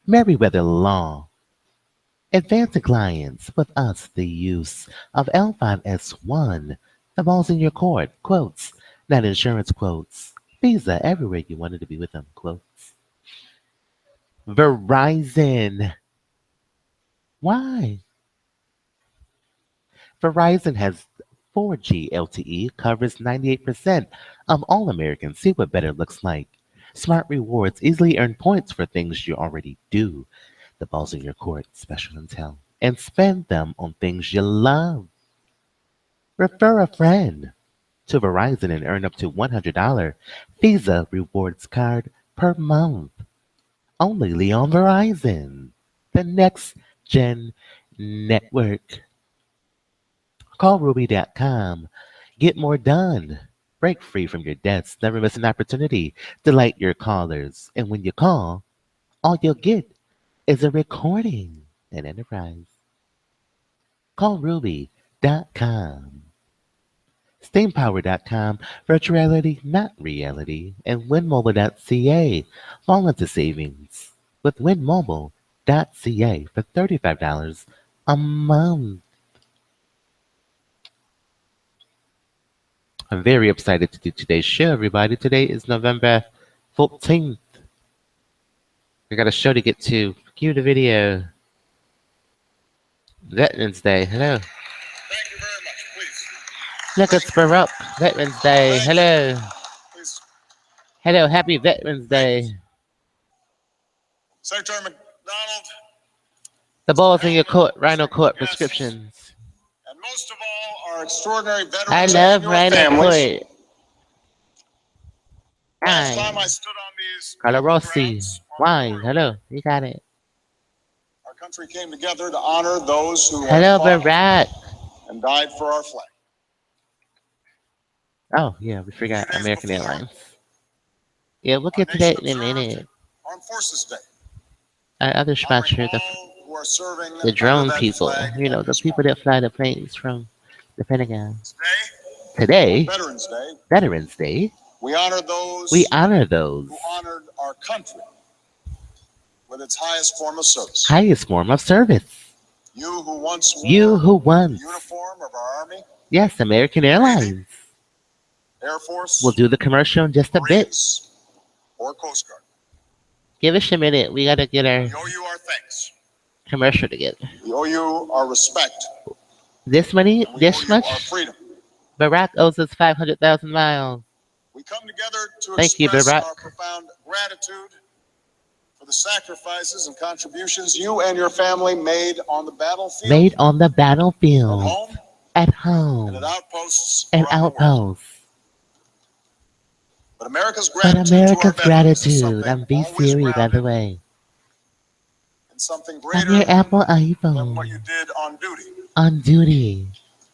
MerriweatherA.Law. Advancing clients with us the use of L5S1. The ball's in your court. Quotes, not insurance quotes. Visa everywhere you wanted to be with them. Quotes. Verizon. Why? Verizon has 4G LTE, covers 98% of all Americans. See what better looks like. Smart rewards easily earn points for things you already do. The ball's in your court, special intel. And spend them on things you love. Refer a friend to Verizon and earn up to $100 Visa rewards card per month. Only on Verizon, the next gen network. Call Ruby.com. Get more done. Break free from your debts. Never miss an opportunity. Delight your callers. And when you call, all you'll get is a recording. An enterprise. Call Ruby.com. SteamPower.com. Virtuality, not reality. And WinMobile.ca. Fall into savings with WinMobile.ca for $35 a month. I'm very excited to do today's show, everybody. Today is November 14th. We got a show to get to. Cue the video. Veterans Day. Hello. Thank you very much. Please. Look, it's BRUYx. Veterans Day. Thank Hello. Please. Hello. Happy Veterans Day. Secretary McDonald. The ball's in your court. Rhino Court prescriptions. And most of all, our extraordinary veterans I love and your Rhino families. Court. Last time I stood on these Calorossi. grounds on Wine. Memorial Hello. Day, You got it. our country came together to honor those who Hello, have fought Barack. and died for our flag. Oh, yeah. We forgot 3 days American before, Airlines. Yeah, we'll our get to that nation in a minute. observed Armed Forces Day, Our other honoring sponsor, all who are serving the drone under that people. flag You know, at the this people moment. that fly the planes from the Pentagon. Today, Today, Veterans Day, Veterans Day, we honor those we honor those who honored our country with its highest form of service. highest form of service. You who once wore You who the once, uniform of our Army, yes, American Airlines. Air Force, We'll do the commercial in just a bit. Marines, or Coast Guard. Give us a minute. We gotta get our We owe you our thanks. commercial together. We owe you our respect. This money, And we this owe you our much, freedom. Barack owes us 500,000 miles. We come together to Thank you, express Barack. our profound gratitude for the sacrifices and contributions you and your family made on the battlefield, Made on the at battlefield, home, at and home, at outposts and around the world. outposts. But America's But gratitude to our America's veterans is gratitude, I'm something V always Siri, by the grounded way. in something I'm greater your Apple than what iPhone you did on duty. on duty.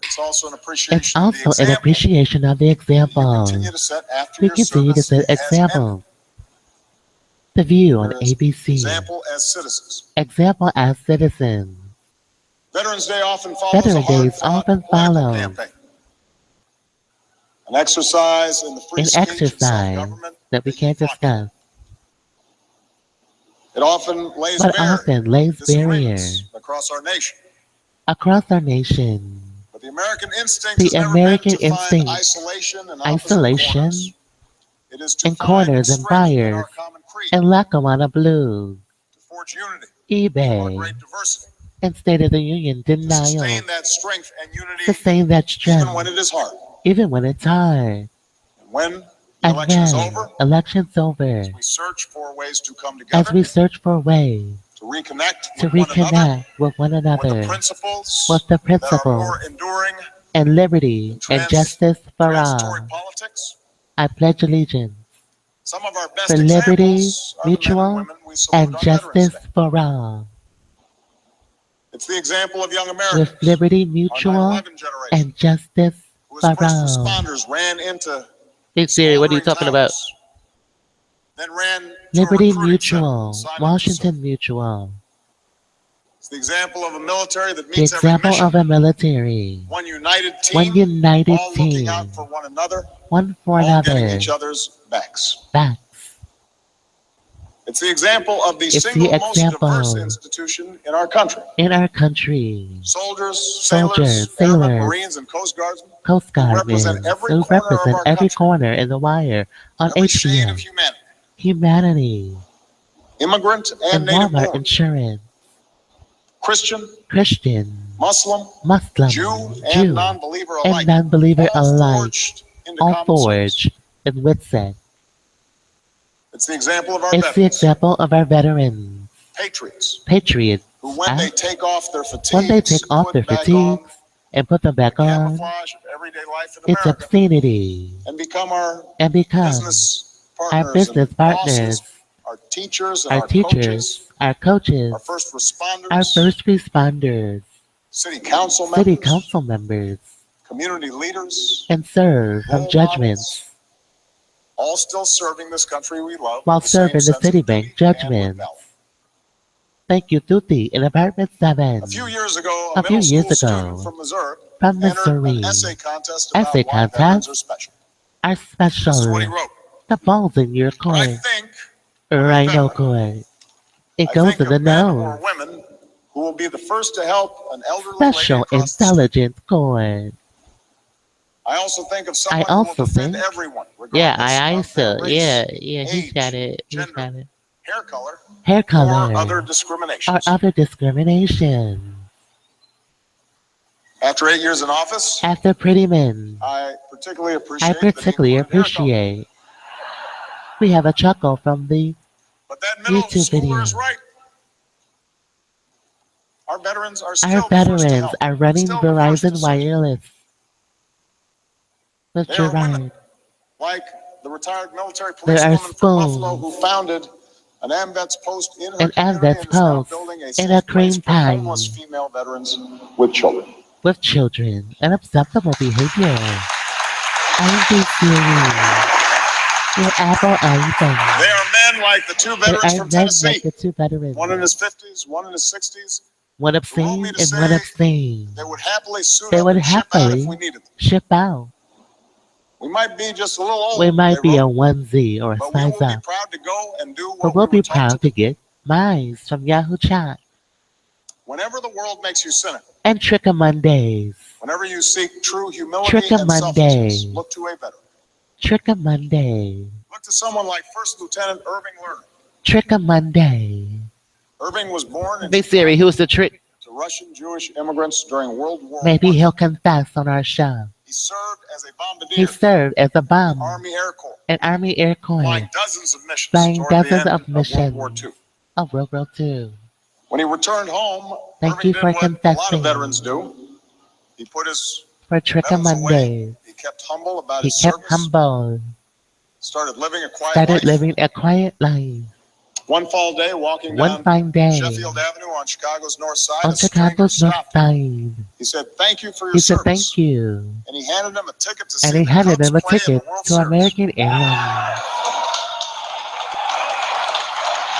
It's also an It's appreciation of the also an example appreciation of the you example. continue to set after We your continue to service set has ended. examples. The View on There is ABC. example as citizens. Example as citizens. Veterans Day often follows a Veteran Days hard-fought often political follow campaign. An exercise in the free an speech and exercise self-government that we that you can't fought for. discuss, It often lays but bare often lays disagreements barrier across our nation. across our nation. But the American instinct The has never American been to find instinct, isolation and opposite isolation, corners. It is to and find corners and strength in fires, our common creed, and Lackawanna Blues, to forge unity through our eBay, great diversity, and State of the Union to denial. sustain that strength and unity Sustain that even when strength, it is hard. even when it's hard. And when the And election is when over, election's over, we search for ways to come as together, we search for ways to reconnect to with one another, reconnect with one with the another, principles with the that are principles more enduring and liberty than and justice for transitory all. politics. I pledge allegiance Some of our best for liberty, examples are the men and mutual, women we salute and on Veterans justice Day. for all. It's the example of young With Americans, liberty, our mutual, 9/11 generation, and justice who as for first all. responders ran into Hey Siri, what are you talking about? towers, then ran to a Liberty recruiting center Mutual, and signed up to serve. Washington Mutual. It's the example of a military that The meets every example mission, of a military, one united one team, united all looking team, out for one another, one for all getting another, each other's backs. backs. It's the example of the It's the single most diverse example institution in our country. in our country. Soldiers, Soldiers, sailors, airmen, sailors, Marines, and Coast Guardsmen Coast who represent Guardmen every who corner of represent our every country, corner in the wire on every shade of HBM. humanity, Humanity immigrant and and native Walmart born, Insurance. Christian, Christian, Muslim, Muslim, Jew, and Jew, non-believer and alike, non-believer all alike, forged into all common service. forged in WUGceLANceX. It's the example of our It's the veterans, example of our veterans, patriots, patriots, who when they take off their when they take fatigues, off their put back on fatigues and put them the back on, camouflage of everyday life in it's America obscenity and become our and become business our partners business and partners, bosses, our teachers and our our coaches, teachers, our coaches, our first our responders, first responders, city council city members, council members, community leaders, and serve from role judgments models, all still serving this country we love while with the same serving the sense of Citibank duty and with judgments. valor. Thank you, Tuti, in apartment 7. A few years ago, A a few middle years school student ago, from Missouri from entered Missouri, an essay contest essay about why veterans are contest special. are This is what he special. wrote. The ball's in your When I court, think of a rhino veteran, court. It I goes think in the of men nose. or women who will be the first to help an elderly lady Special across the street. intelligence court. I also think of I someone who will also defend think, everyone, yeah, regardless of their race, he's got age, it, he's gender, got it. hair color, Hair or other color or discriminations. other discrimination. After 8 years in office, After Pretty Men, I particularly I appreciate that he particularly included hair color. appreciate we have a chuckle from the But that middle YouTube schooler video. is right. Our veterans are Our still the first to veterans help, are running still the first to Verizon serve. Wireless with There are women Gerard. like the retired military There are policewoman from Buffalo spoons who founded an AMVETS post in her and community Advent's and is now Post building a in a safe place cream for homeless pie female veterans with children. with children. Unacceptable behavior. Angry Siri. Your Apple iPhone. They are men like the two There veterans are from men Tennessee, like the two veterans. one in his 50s, one in his 60s, One who wrote obscene me to and one say obscene. they would happily suit They up would and ship out if we happily needed them. ship out. We might be just a little old, We might they be a wrote, onesie or a but we size will be up, proud to go and do but what we'll we be were taught to proud to do. get mines from Yahoo Chat Whenever the world makes you cynical, and Tricka Mondays. whenever you seek true humility Tricka and selflessness, Monday. look to a veteran. Tricka Monday. Look to someone like First Lieutenant Irving Lerner. Tricka Monday. Irving was born in Hey Siri, who's the trick? to Russian Jewish immigrants during World War Maybe I. he'll confess on our show. He served as a He bombardier served as a in the bomb, Army Air Corps, an Army Air Corps, flying dozens of missions flying toward the dozens end of of World War missions II. of World War II. When he returned home, Thank Irving you did for what a lot of confessing veterans do. He put his for Tricka medals away. Mondays. He kept humble about He his kept service. humble, Started living a quiet started life. living a quiet life. One fall day, walking One down fine day, Sheffield Avenue on Chicago's north side, on a stranger Chicago's north stopped him. side, He said, "Thank you for your he said service." thank you, And he handed him a ticket to and see he the handed Cubs him a play in ticket the World to Series. American Airlines.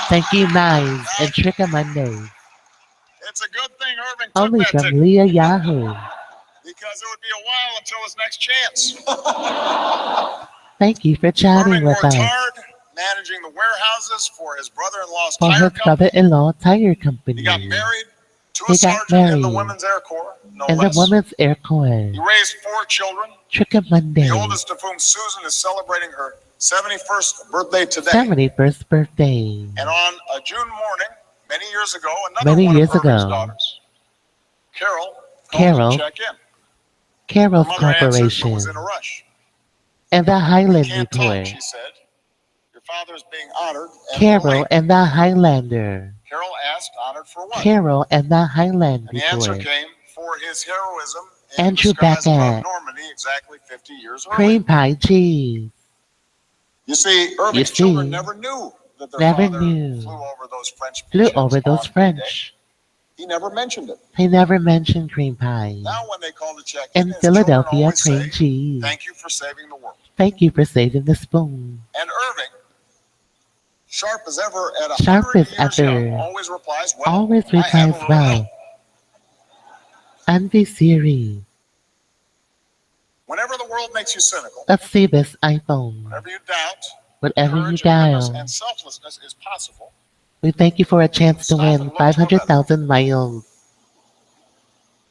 Thank you, Knives and Tricka Mondays. It's a good thing Irving took Only that from ticket LiaYAHOO. because it would be a while until his next chance. Thank you for chatting Irving with worked us. hard managing the warehouses for his brother-in-law's For tire his company. brother-in-law tire He company. got married to He a got sergeant in the married Women's Air Corps, no in the less. Women's Air Corps. He raised 4 children, Tricka Monday. the oldest of whom, Susan, is celebrating her 71st birthday today. 71st birthday. And on a June morning, many years ago, another Many one years of Irving's ago, daughters, Carol, called Carol, to check in. Her Carol's mother answered, but Corporation, was in a rush. and the "We Highland can't talk," Report. she said. "Your father is being honored and we're Carol late." and the Highlander. Carol asked, "Honored for what?" Carol and the Highland And the answer Report. came, "For his heroism in Andrew the skies above Beckett. Normandy exactly 50 years earlier." Cream pie cheese. You see, You Irving's children see, never knew that their never father knew. flew over those French Flew beaches over those on D-Day. French. He never mentioned it. They never mentioned cream pie. Now when they call to check in, In his children Philadelphia, always cream say, cheese. "Thank you for saving the world." Thank you for saving the spoon. And Irving, sharp as ever at Sharp 100 as years young, ever. always replies, "Well, Always I have a replies little well. help." Envy Siri. Whenever the world makes you cynical, Let's see this iPhone. whenever you doubt, Whatever you Courage, and goodness dial. and selflessness is possible. We thank you for a chance to Stop and win look for a veteran. 500,000 miles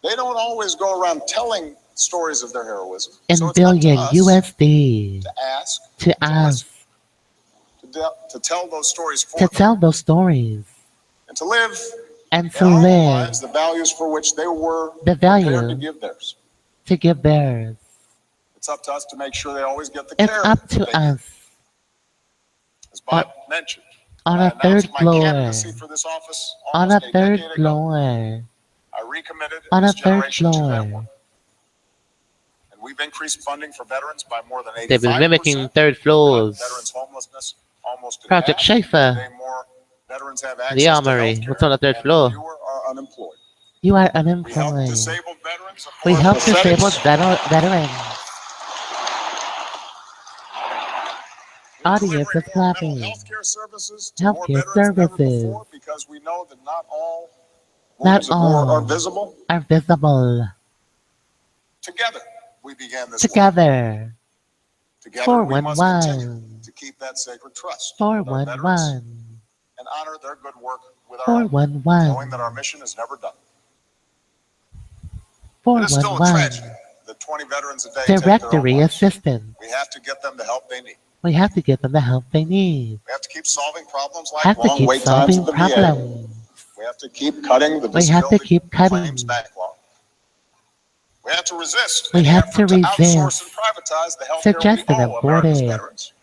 They don't always go around telling stories of their heroism. in So it's up to billion us USD to ask, to to us listen, to tell those stories for to them, tell those stories and to live and in to our own live lives the values for which they were the prepared to value give theirs. to give theirs. It's up to us to make sure they always get the It's care up that to they need. us As Bob mentioned, on when I a third announced my floor, candidacy for this office on almost a a third decade ago, floor, I recommitted on a this third generation to that floor. work. And we've increased funding for veterans by more than 85%. They've been mimicking third Cut floors. veterans' homelessness almost in Project half. Schaefer, Today, more veterans have the access to Armory. health What's care on the third and floor? fewer are unemployed. You are We help unemployed. disabled veterans We afford help prosthetics. disabled veterans. We're Audience delivering is more mental clapping. health care services to more Healthcare veterans than ever services. before because we know that not all Not wounds of war are all visible. are visible. Together, we began this work. Together. Together, we must continue 411. to keep that sacred trust with our veterans 411. and honor their good work with our own, knowing that our 411. mission is never done. It is still a 411. tragedy that 20 veterans a day take their own Directory lives. assistance. We have to get them the help they need. We have to give them the help they need. We have to keep solving problems like Have to long keep wait times solving at the VA. problems. We have to keep cutting the We have to disability keep claims cutting. backlog. We have to resist We any have to effort to outsource resist and privatize the health care we suggested owe America's aborted. veterans.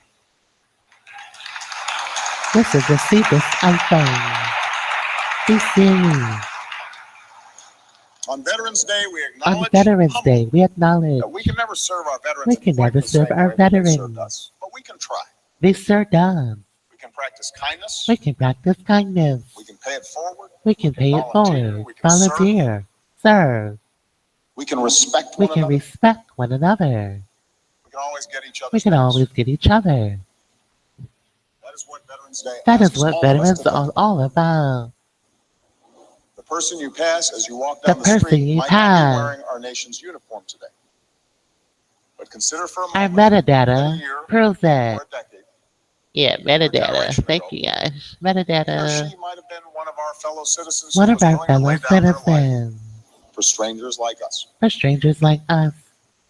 This is the Seabus iPhone. Be serious. On Veterans Day, we On acknowledge Veterans humbly Day, we acknowledge that we can never serve our veterans we can quite never the serve same our way that they served veterans. us, but we can try. They served us. We can practice kindness. We can practice kindness. We can pay it forward. We can pay it forward. We can serve. Volunteer. Serve. We can respect We one can another. respect one another. We can always get each We other's can backs. always get each other. That is what Veterans Day That is asks what all of us veterans to do. are all about. The person you pass as you walk The down the person street you might not pass. be wearing our nation's uniform today. But consider for a Our moment that a metadata year proves that. or a decade, Yeah, or a metadata. generation Thank ago, you guys. he or Metadata. she might have been one of our fellow citizens One who of was our willing to fellow lay down their life citizens. for strangers like us. For strangers like us.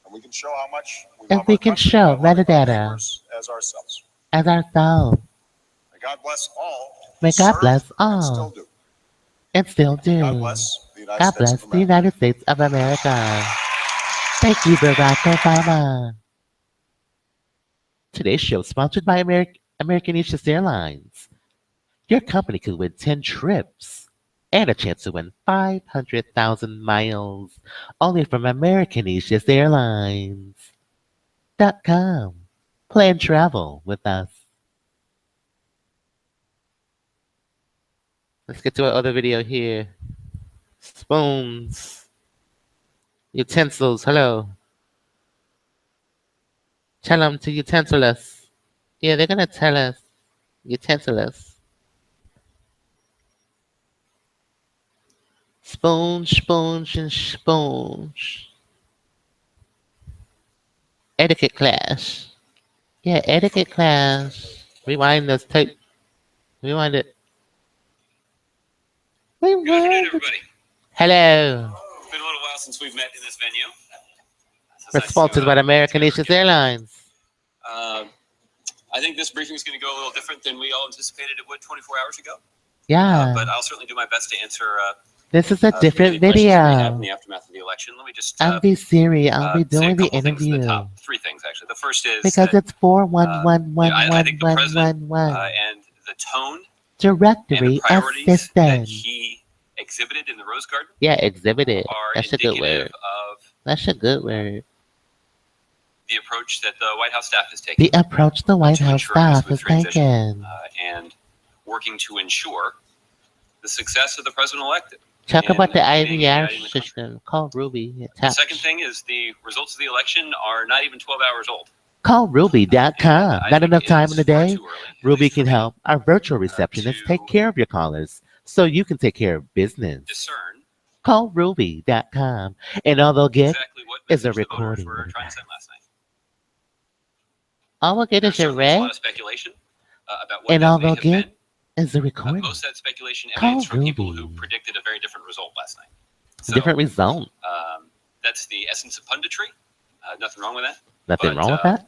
And we can show how much we And love we our can country show by loving our metadata neighbors as ourselves. as ourselves. May God bless all May who God served bless and still all. do. And still May God do. bless the United God States bless of the America. United States of America. Thank you, Barack Obama. Today's show is sponsored by American East Airlines. Your company could win 10 trips and a chance to win 500,000 miles only from American East Airlines.com. Plan travel with us. Let's get to our other video here. Spoons. Utensils. Hello. Tell them to utensil us. Yeah, they're going to tell us. Utensil us. Spoons, spoons, and spoons. Etiquette class. Yeah, etiquette class. Rewind this tape. Rewind it. Good afternoon, everybody. Hello. It's been a little while since we've met in this venue. We're sponsored by American East Airlines. I think this briefing is going to go a little different than we all anticipated it would 24 hours ago. Yeah. But I'll certainly do my best to answer This is a different any questions you may have in video. the aftermath of the election. Let me just I'll be Siri. I'll be say a doing the couple things at the interview. top. Three things, actually. The first is Because that, it's 411111111. I think the president and the tone and the Directory priorities that assistant. he exhibited in the Rose Garden Yeah, exhibited. are That's a good indicative word. of That's a good word. the approach that the White House staff is taking. The approach the White to House ensuring a staff smooth is transition, taking. And working to ensure the success of the president-elect. Talk about the being IVR in the system. Call Ruby. The Tap. second thing is the results of the election are not even 12 hours old. Call Ruby.com. I Not think enough it time is in the far day? too early, at Ruby least for can me, help our virtual receptionists to take care of your callers so you can take care of business. discern Call Ruby.com. And all they'll get exactly what is a message the voters recording. were of trying that. to send last night. All we'll get There is your certainly is a lot red, of speculation about what and that all may they'll have get been. is the recording. Most of that speculation Call emanates from people who Ruby. predicted a very different result last night. So Different result. that's the essence of punditry. Nothing wrong with that. Nothing But wrong with that.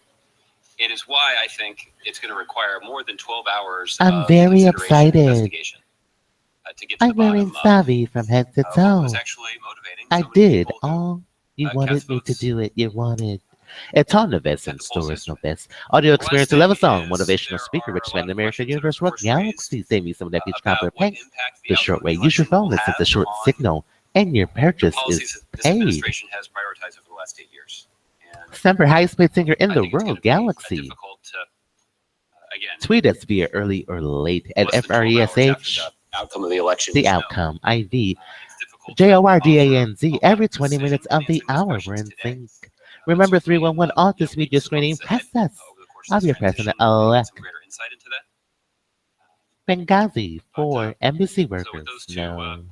it is why I think it's going to require more than 12 hours I'm of very consideration and excited. investigation to get to I'm the bottom wearing of savvy from head to what toe. was actually motivating I so many did people who all you cast wanted me to votes do it. You wanted. It's on the best at in the polls stores, no yesterday. best. Audio The experience last to level thing song, is motivational there speaker, are rich a man, lot of American questions that universe, are, of work course, raised galaxy. Save me some of that peach copper about what paint. impact The the outcome of the shortwave. Use your election phone. will Listen to have short on signal, and your the purchase policies is that this paid. administration has prioritized over the last 8 years. And Semper highest paid singer in I the think it's going world to be galaxy. difficult to, again, Tweet us via early or late at less than 12 hours after FRESH. the outcome of the election. The to know. outcome, IV. It's difficult to JORDANZ. offer a lot Every of 20 minutes precision in of the answering those hour, we're questions in today. sync. But Remember certainly, 311 Artist Media weeks and Screening. months ahead, Press us. over the course I'll of be this your transition, president we'll get elect. some greater insight into that. Benghazi But for embassy so with workers. those two No,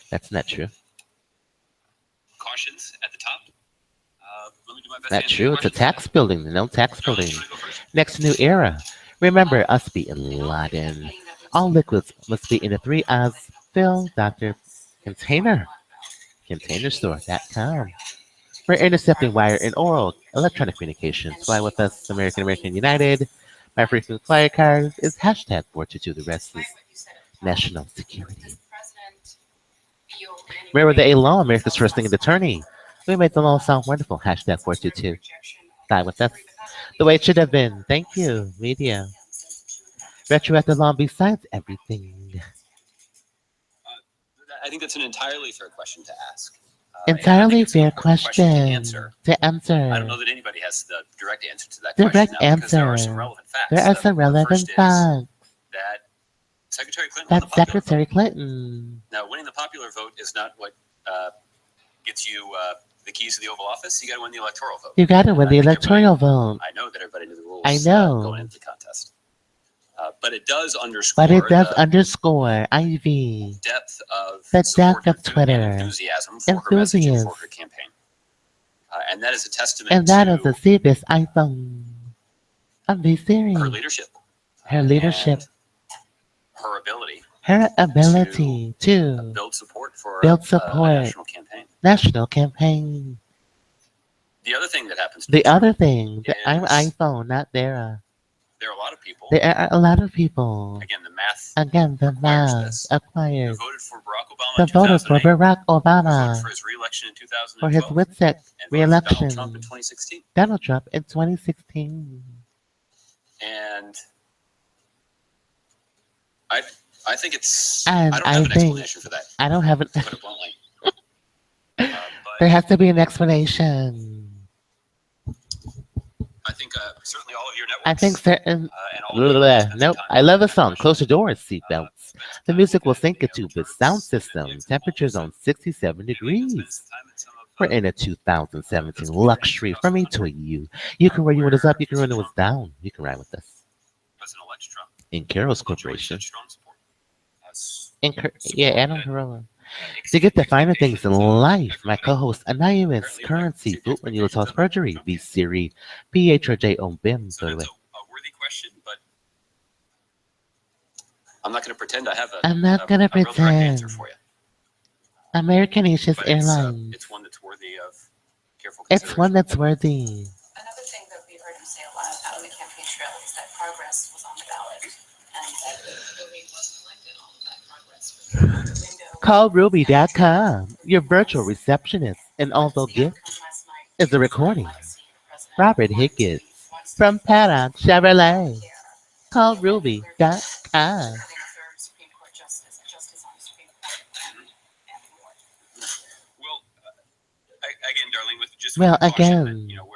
that's not true. cautions at the top, let me do my best to Not answer true. your It's a questions. tax building. No tax Darlene, building. you want to go first? Next new era. Remember us being Laden. All liquids must be in a 3 oz fill Dr. Container. Containerstore.com. We're intercepting wire and oral electronic communications. Fly with us, American United. My frequent flyer card is hashtag 422. The rest is national security. MerriweatherA.Law, America's first singing attorney. We made the law sound wonderful. Hashtag 422. Die with us. The way it should have been. Thank you, media. Retroactive law besides everything. I think that's an entirely fair question to ask. Entirely fair question question to answer. to answer. I don't know that anybody has the direct answer to that question Direct now, because there are some answer. relevant facts. There are some The relevant first is facts. that Secretary Clinton won the That's popular Secretary vote. Clinton. Now, winning the popular vote is not what gets you the keys to the Oval Office. You got to win the electoral vote. You got to win I the think electoral vote. I know that everybody knew the rules I know. going into the contest. But it does underscore But it does the underscore Ivy. depth of The support depth of and Twitter. enthusiasm for her message and for her campaign. And that is a testament And that to is the cheapest iPhone of the series. her leadership. Her leadership. And her ability. Her ability to build support for build a support. national campaign. National campaign. The other thing that happens to The be true other thing, I'm is iPhone, not Dara. there are a lot of people, There are a lot of people. again, the math Again, the requires math this, acquired. who voted for Barack Obama The in voters for 2008, Barack who voted Obama for his re-election in for his 2012, WUGceLANceX and voted for re-election. Donald Trump in 2016. Donald Trump in 2016. And I think it's, And I don't have an explanation for that, I don't have it. to put it bluntly. There has to be an explanation. I think certainly all of your networks. I think certain. and all of those spend some Nope. time I love the asking song. questions. Close your doors, seatbelts. Spend some The time music will looking sink at the into the returns sound and system. get some Temperatures polls. on 67 Maybe we can degrees. spend some time in some of We're in a 2017 luxury from me to you. You can wear your windows up, you can run windows down. You can ride with us. President-elect Trump In Carol's enjoyed Corporation. such strong support. As Yeah, Adam Carolla. To get the finer things in life, my co-host Anonymous Currency, Food when you toss perjury, V Siri, PHRJ BIM. So By the that's way, a worthy question, but I'm not going to pretend I have I'm not gonna a real direct answer pretend. for you. American Aegis But Airlines. it's one that's worthy of careful It's consideration. one that's worthy. Another thing that we heard him say a lot out on the campaign trail is that progress was on the ballot, and that if Hillary wasn't elected, all of that progress was out the window. Call Ruby.com, your virtual receptionist, and all they'll get is a recording. Robert Higgins from Paddock Chevrolet. Call Ruby.com. Well, again, Darlene, with just Well, with caution, again, you know,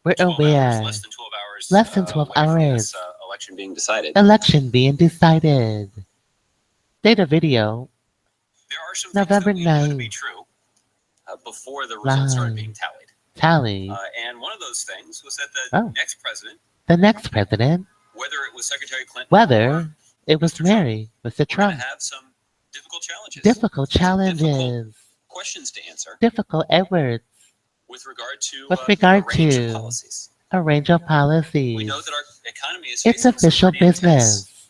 we're 12 aware. hours, less than 12 hours, Less than 12 away from hours. this election being decided. Election being decided. Data video, There are some November things that we knew to be 9th. true before the results started being tallied. Tally. And one of those things was that the next president, The next president, whether it was Secretary Clinton whether or it was Mr. Trump, Mr. we're going Trump, to have some difficult challenges. difficult challenges, Questions to answer difficult Edwards, with regard to with a regard range to of policies. A range of We policies. know that our economy is It's facing some official pretty intense business.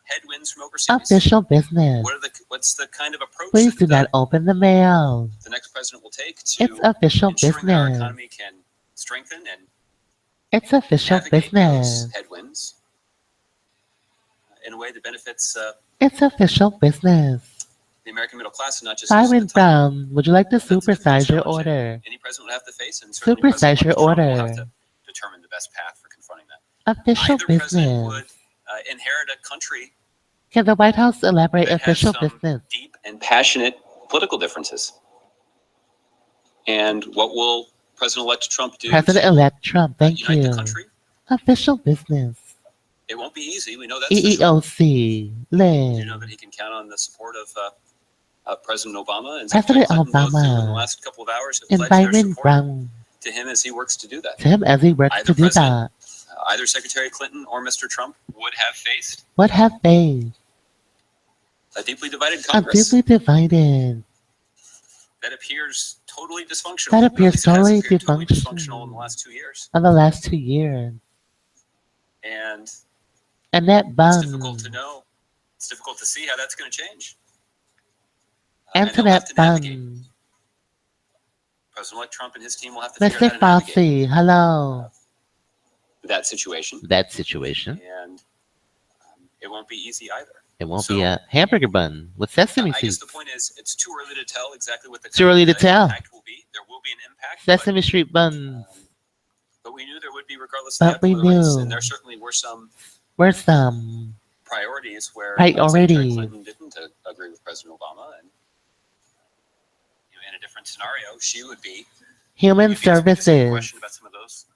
headwinds from overseas. Official business. What's the kind of approach Please do that not open the mail. the next president will take It's to official ensuring that our business. economy can strengthen and It's official navigate those business. headwinds in a way that benefits It's official business. the American middle class and not just those at Byron the top. Brown, would you like to That's a difficult supersize your challenge that order? any president will have to face, and certainly Supersize your President-elect Trump will have order. to determine the best path for confronting that. Official Either president business. would inherit a country Can the White House elaborate that has official some business? deep and passionate political differences. And what will President-elect Trump do to President-elect Trump, thank unite the you. country? Official business. It won't be easy. We know that's for sure. EEOC, We do know Lynn. that he can count on the support of President Obama and President Secretary Clinton. Both who in the Obama last couple of hours have and pledged their Byron support Brown to him as he works to do that. to him as he works Either to do president, that. either Secretary Clinton or Mr. Trump would have faced What have they? a deeply divided A Congress deeply divided. that appears totally dysfunctional. That Or at appears least it has totally appeared totally dysfunctional in the dysfunctional last 2 years. in the last 2 years. And And that it's difficult bun. to know. It's difficult to see how that's going to change. And to they'll have that to navigate. bun. President-elect Trump and his team will have to figure Mr. out how to navigate Fauci, hello. that situation. That situation. And it won't be easy either. It won't So, be a hamburger bun with sesame I guess seeds. the point is, it's too early to tell exactly what the Too early to tell. impact will be. There will be an impact, Sesame Street buns. but we knew there would be regardless But of we the race. knew. And there certainly were some Where's some priorities where Priorities. Secretary Clinton didn't agree with President Obama. And in a different scenario, she would be human you'd be asking the same services? question about some of those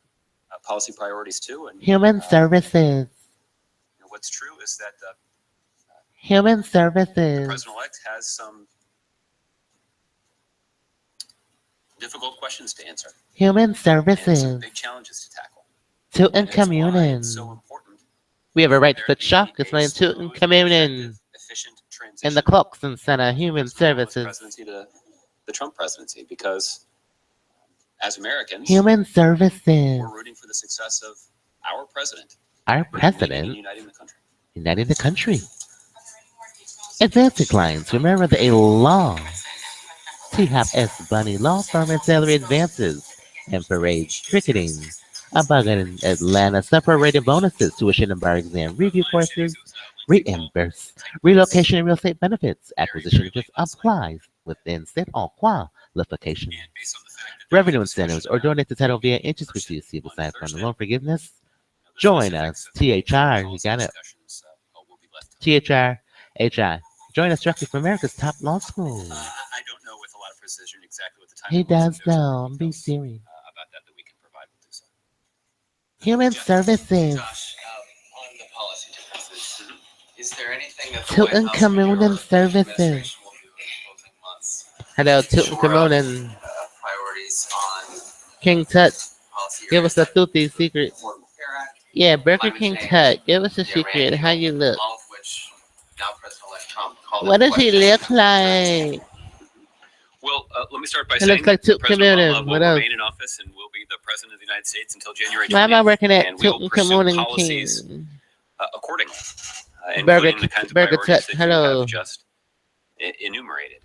policy priorities too. And Human services. what's true is that Human the services. president-elect has some difficult questions to answer Human and some services. big challenges to tackle. Tootin' And that's why communin. it's so important We have a right to there put shock. be It's a not Tootin' smooth, communin. effective, efficient transition In the Clarkson Center, Human from the Obama Services. presidency to the Trump presidency, because as Americans, Human services. we're rooting for the success of our president, Our leading and president uniting the country. united the country. Advanced clients, remember the A.Law. T-Hop Bunny Law Firm and Salary Advances and Parade Ticketing. About in Atlanta, separated bonuses, tuition and bar exam review courses, reimburse, relocation and real estate benefits, acquisition just applies within state all qualifications. And based on the fact that Revenue incentives or donate to title via interest received aside from the loan forgiveness. Join us, THR, you got it. THR, HI. Join us directly from America's top law school. I don't know with a lot of precision exactly what the time He was, and does there's know, some be details, serious. about that we can provide with this. Human services. Josh, on the policy differences, is there anything that the Tilton White House Communin or the Services. administration will do in the closing months? Hello, to Tilton shore up, Communin. priorities on King Tut, policy give us a Tutti secret. Affordable Care Act, Yeah, Burger climate King change, Tut, give us a the secret. Iran How deal, you look? all of which now President-elect Trump called What into does he question. look like? Well, let me start by He saying looks like that Tilton President Communin. Obama will What else? remain in office and will be the president of the United States until January Why am I 20th, working at and we will Tilton pursue Communin policies King? accordingly, Burger including the kinds of Burger priorities Tut, that you hello. have just enumerated.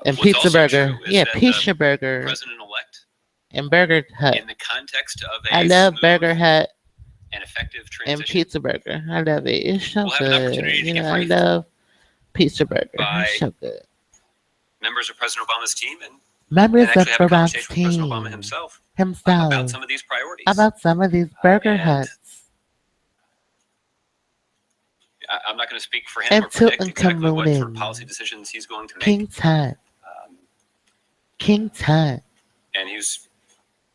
And What's Pizza also Burger. true is Yeah, that Pizza Burger. President-elect, And Burger Hut. in the context of a I love smooth Burger Hut and effective and transition, Pizza Burger. I love it. It's so We'll have an good. opportunity to You get know, I briefed love Pizza Burger. by It's so good. members of President Obama's team and Members of actually have a Barack's conversation with President Obama team himself about himself some of these priorities. about some of these burger and huts. I'm not going to speak for him And or predict Tilton exactly what sort of Communin. policy decisions he's going to make. King Tut. Um, King Tut. and he was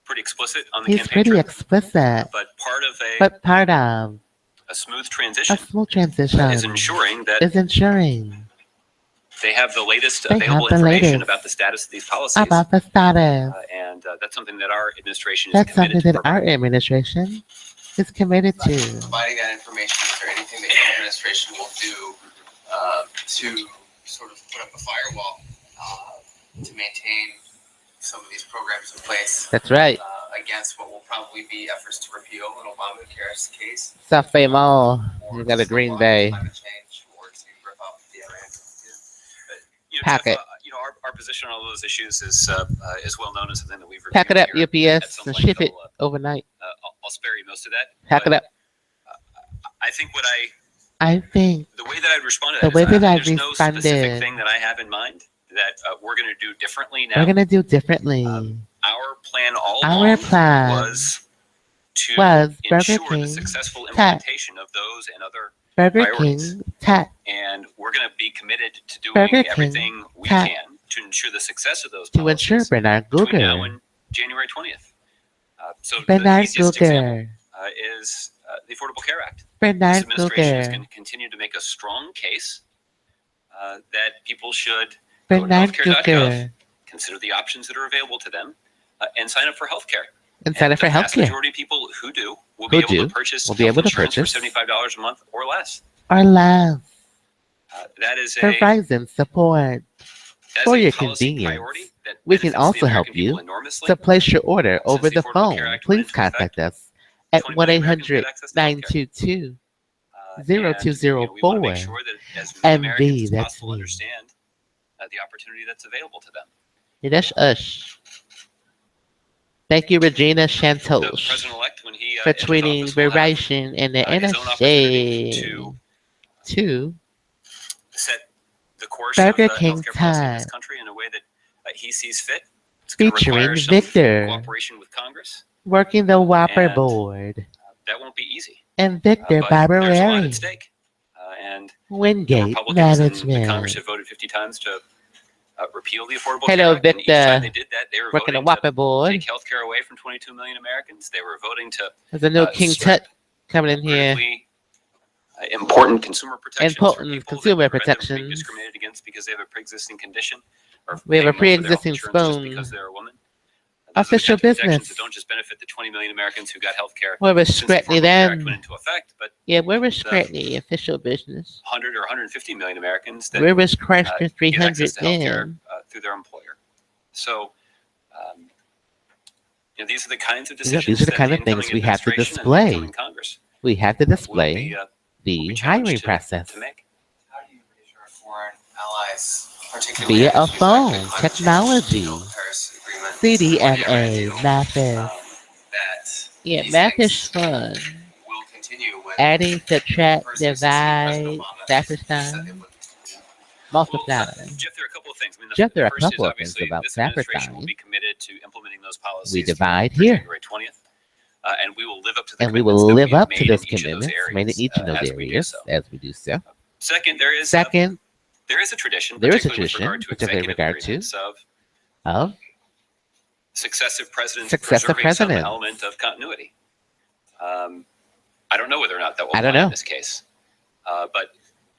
pretty explicit on the He's campaign pretty trail. explicit, But part of but part of a smooth a transition smooth transition is ensuring that is ensuring they have the latest they available have the information latest about the status of these policies. about the status. And that's something that our administration is That's committed something to that our providing. administration is committed to. Providing that information, is there anything that your administration will do to sort of put up a firewall to maintain some of these programs in place That's right. against what will probably be efforts to repeal an Obamacare's case. South Bay Mall. Or You got a to Green slow Bay. climate change or to rip up the Iran. Pack it. Our position on all those issues is well known as something that we've Pack it reviewed up, here at UPS, some and length. ship it overnight. I'll spare you most of that. Pack it but up. I think I think the way that I'd respond to the that way is that I've there's no specific responded, thing that I have in mind that we're going to do differently now. we're gonna do differently. Our plan all Our along plan was to was Burger ensure the King successful tech. implementation of those and other Burger priorities. King tech. And we're going to be committed to doing Burger King everything we tech. can to ensure the success of those To ensure policies Bernard between now Googer. and January 20th. So the Bernard easiest example Googer. is the Affordable Care Act. This Bernard administration is going Googer. to continue to make a strong case that people should go to Bernard healthcare.gov, Googer. consider the options that are available to them, and sign up for healthcare. And sign up for the vast healthcare. majority of people who do will be able to purchase health insurance for $75 a month or less. Or less. That is Verizon support. For your convenience, we can also help you to place your order over the phone. Please contact us at 1-800-922-0204. MV, that's me. Understand the opportunity that's available to them. Yeah, that's us. Thank you, Regina The Chantosh, president-elect, when he for enters tweeting office, will have, Verizon and the his own opportunity NSA to to set the course Burger of the King healthcare policy in this time, country in a way that he sees fit. It's going to featuring require some Victor cooperation with Congress. working the Whopper And board, that won't be easy. and Victor But there's a lot at Barberari, stake. And the Wingate Republicans in the Congress Management. have voted 50 times to repeal the Affordable Hello, Care Act. And each time they Victor, did that, they were working the voting Whopper to board. take health care away from 22 million Americans. They were voting to There's a new King strip Tut coming in here. critically important consumer protections for Important people consumer that prevent them from being protections. discriminated against because they have a pre-existing condition or We have a paying more for their health pre-existing insurance just spoon. because they're a woman. Those are the Official kinds of protections business. that don't just benefit the 20 million Americans who got health care We're since the Scratney Affordable Care Act then. went into effect, but Yeah, we're Scratney, official business. 100 or 150 million Americans that We're Chrysler get 300 access to health care then. through their employer. So, these are the kinds of Yeah, decisions these are the that kind the of things incoming we have to administration and the display. incoming Congress We have to will display be the challenged hiring to process make. How do you reassure foreign allies, particularly via a issues like phone, the climate technology, change, the Paris Agreement, CDMA, Mathis. that Yeah, these math is things fun. will continue when Adding, subtract, the person who succeeded President divide, Obama said it sacrifice, would. multiply. Jeff, there are a couple of things. I mean, Jeff, there are a first is couple of things obviously about this administration will sacrifice. be committed to implementing those policies. We divide through here. January 20th, and we will live up to the And we will commitments live that up we've to made those in each of those commitments made in areas, each of those as we do areas so. as we do so. Second, there is Second, a tradition, there is a particularly with tradition, regard to particularly in executive regard to agreements of successive presidents successive preserving some presidents. element of continuity. I don't know whether or not that will I don't apply know. in this case, but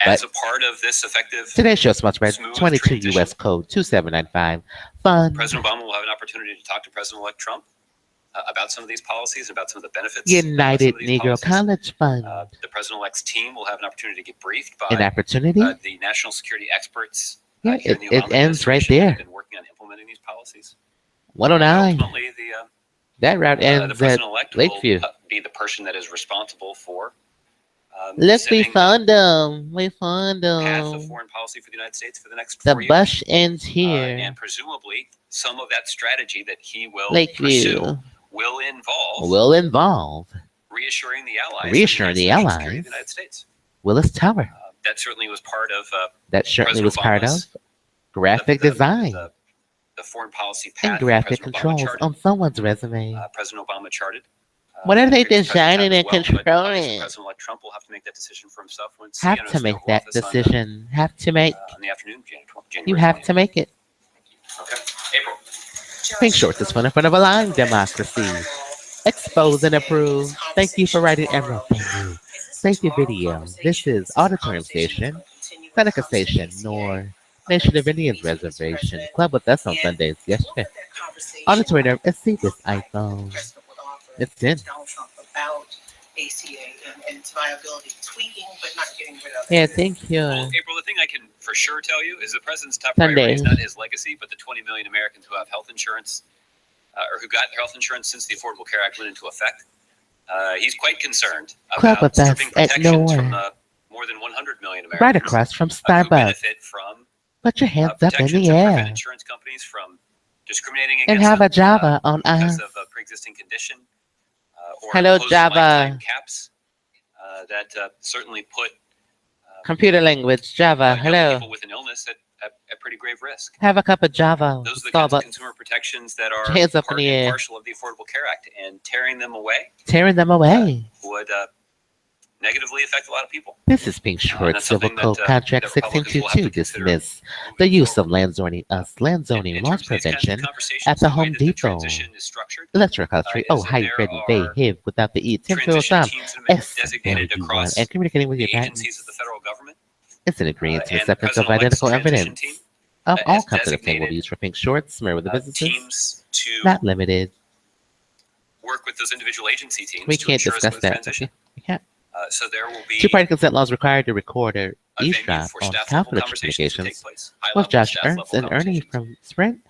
as a part of this effective, Today's show is sponsored by smooth 22 transition, U.S. Code 2795. Fund. President Obama will have an opportunity to talk to President-elect Trump about some of these policies, about some of the benefits of some United of these Negro policies. College Fund. The President-elect's team will have an opportunity to get briefed by An opportunity? the national security experts. Yeah, here in the it Obama ends right administration that there. have been working on implementing these policies. 109. Ultimately, That route the ends at President-elect Lakeview. will be the person that is responsible for Look, we setting found them. We found the path of them. foreign policy for the United States for the next The 4 years. bus ends here. And presumably, some of that strategy that he will Lakeview pursue will involve reassuring the allies, Reassuring the national security of allies. the United States. Willis Tower. That certainly was part of That certainly was President part of Obama's graphic design the foreign policy path and that graphic President Obama controls charted. on someone's resume. President Obama charted. What are they previous president designing as and well, but obviously controlling? President-elect Trump will have to make that decision for himself once Have he enters to the make Oval that Office decision. Have to make. on the afternoon of January You have 20th. to make it. Okay, April. Pink Shorts is one in front of a line democracy. Expose and approve. Thank you for writing Emerald. Thank you. Safety video. This is Auditorium Station, Seneca Station, nor Nation of Indians Reservation. Club with us on Sundays. Yes, sir. Auditorium. Let's see this iPhone. It's in. About ACA and its viability, tweaking but not getting rid of it. Yeah, thank you. Well, April, the thing I can for sure tell you is the president's top Sunday. priority is not his legacy, but the 20 million Americans who have health insurance or who got health insurance since the Affordable Care Act went into effect. He's quite concerned Club about with us stripping at protections from Nowhere. the more than 100 million Americans Right across from who Starbucks. benefit from Put your hands up in protections the that prevent air insurance companies from discriminating and against have them a Java on because us. of a pre-existing condition or Hello, imposing Java. lifetime caps that certainly put Computer language, Java. young Hello. people with an illness at pretty grave risk. Have a cup of Java. Those are the kinds of Starbucks. consumer protections that are Hands up in part the and air. partial of the Affordable Care Act, and tearing them away Tearing them away. would negatively affect a lot of people. This is Pink And Short that's Civil something Code that Contract Republicans will have to 1622 consider dismiss moving the use forward. of land zoning In loss terms of these kinds of prevention conversations, at the way Home that the Depot. transition is structured Electric country. is Oh, that hybrid there and they are have without the E. Temporal transition time. teams that have been S. designated L U1. across And communicating with the your patents. agencies of the federal government. It's an agreement to And acceptance of President-elect's identical transition evidence team of all has kinds of obtainable designated views for Pink Shorts, Merriweather businesses. teams to Not limited. work with those individual agency teams We to can't ensure a discuss smooth that. transition. We can't. So there will be Two-party consent laws required to record or a venue eavesdrop for on staff-level confidential conversations to take communications place. with High-level Josh staff-level Ernst and Ernie conversations. from Sprint,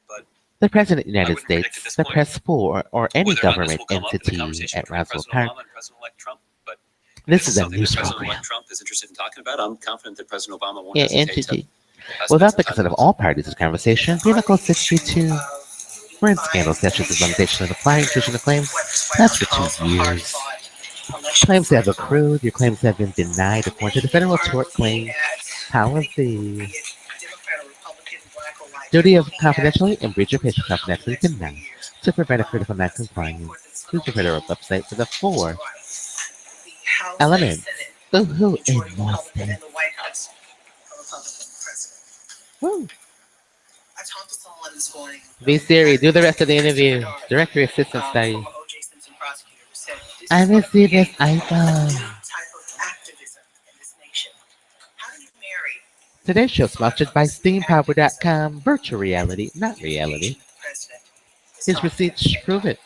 But the President of the I United wouldn't predict at States, this the point press pool, or any whether or not this government will come up in the entity conversation at between Roswell President Park. Obama and President-elect Trump. But This this is is a something news that program. President-elect Trump is interested in talking about. I'm confident that President Obama won't Yeah, hesitate entity. to spend Without some the time consent of with all parties to this conversation, Vehicle 62, Sprint scandal statutes of limitation of applying nutritional claims lasts for 2 years. Claims have accrued. Your claims have been denied according to the Federal Tort Claims Policy. Duty of confidentiality and breach of patient confidentiality denied to prevent a critical non-compliance. Please refer to our website for the 4 elements of who in more states. Woo. I talked to someone this morning. V Siri, do the rest of the interview. Directory assistant study. Former O.J. Simpson prosecutor who said this I is will what see this creates a new iPhone. type of activism in this nation. How do you marry Today's show sponsored by SteamPower.com. Virtual reality, not reality. the president? His receipts prove it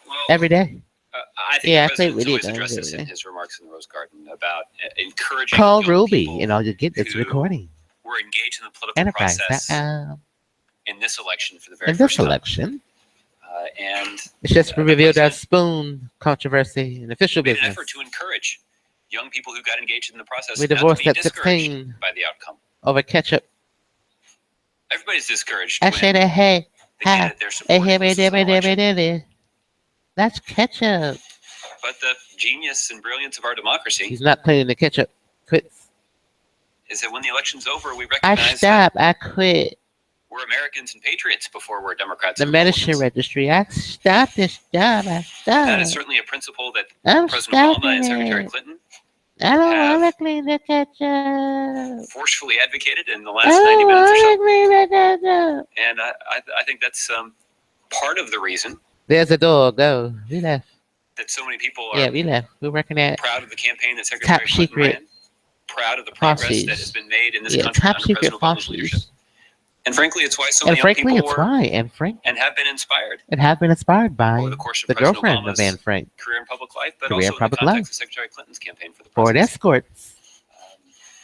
Well, every day. I think Yeah, I the play president's video always games addressed this every in day. his remarks in the Rose Garden about encouraging Call young Ruby, people and all you get is who recording. were engaged in the political process Enterprise.com. in this election for the very In this first time. election, And it's just the revealed our president spoon controversy in official made an business. effort to encourage young people who got engaged in the process We not to divorced be at discouraged 16 by the outcome. over ketchup. Everybody's discouraged I when said, hey, the hi, candidate they're hey, supporting loses an election. hey, that's ketchup. But the genius and brilliance of our democracy He's not cleaning the ketchup. Quits. is that when the election's over, we I recognize that stopped. I quit. we're Americans and patriots before we're Democrats The and medicine Republicans. registry. I stopped this job. I That is stopped. certainly a principle that I'm President Obama and stopping Secretary it. Clinton I don't have want to clean the ketchup. forcefully advocated in the I last 90 don't minutes or want to so. clean the ketchup. And I think that's part of the reason There's a door. Go. We left. that so many people are Yeah, we left. We're working at proud of the campaign that top Secretary Clinton secret ran, proud of the progress Posses. that has been made in this Yeah, country top under secret President Obama's leadership. Posses. And frankly, it's why so And many young frankly, people it's were why. And Frank and have been inspired and have been inspired by over the course of the President girlfriend Obama's of Anne Frank, career in public life, but Career in also in the public context life. of Secretary Clinton's campaign for the Ford presidency. escorts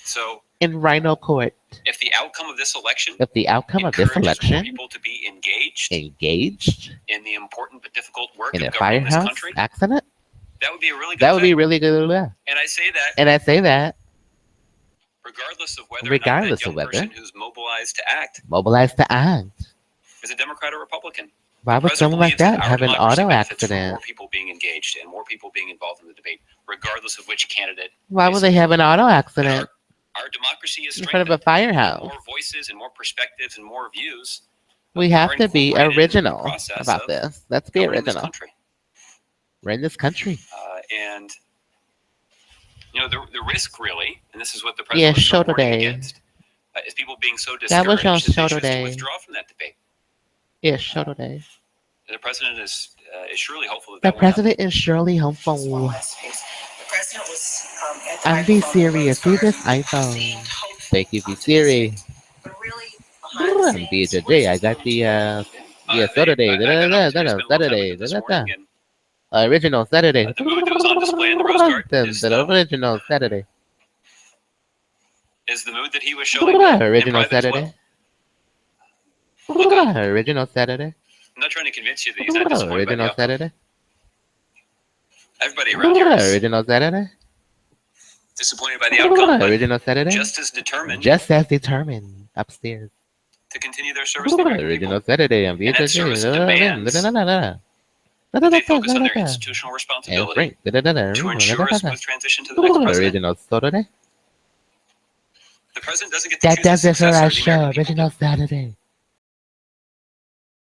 So in Rhino Court. if the outcome of this election If the outcome of this encourages more election people to be engaged engaged in the important but difficult work in of a governing this firehouse country, accident, that would be a really good that would be thing. really good. And I say that And I say that regardless of whether Regardless or of not that young whether. person who's mobilized to act mobilized to act. is a Democrat or Republican. Why The would president someone like believes that our have an democracy auto benefits from accident? more people being engaged and more people being involved in the debate, regardless of which candidate. Why they would they have an auto accident Our democracy is in front of a strengthened. firehouse? More voices and more perspectives and more views We have are to be incorporated into the original process about of this. Let's be governing this original. country. We're in this country. And you know the risk really, and this is what the Yeah, president show is warning today. against, is people being so That was discouraged on that they show choose to today. withdraw from that debate. Yeah, show today. The president is surely hopeful that The that will happen. president is surely One hopeful. last piece. The president was at the I'm V microphone in Siri. Rose See this Garden. iPhone. Seemed hopeful, Thank you, V Siri. but really, behind the I'm scenes, DJ what is I he got doing the I Saturday. had an opportunity to spend a little time with Saturday. it this morning, and Original Saturday. the mood that was on display in the Rose Garden is Original Saturday. the mood that he was showing in Original private as Saturday. well. Look, Original Saturday. I'm not trying to convince you that he's not disappointed by the Original outcome. Saturday. Everybody around here is Original Saturday. disappointed by the outcome, but Original Saturday. just as determined Just as determined. Upstairs. to continue their service to the American people. Original Saturday. I'm And that service demands that they focus on their institutional responsibility to ensure a smooth transition to the next president. Original Saturday. The president doesn't get to That choose his does it for successor, our the show. American people Original do. Saturday.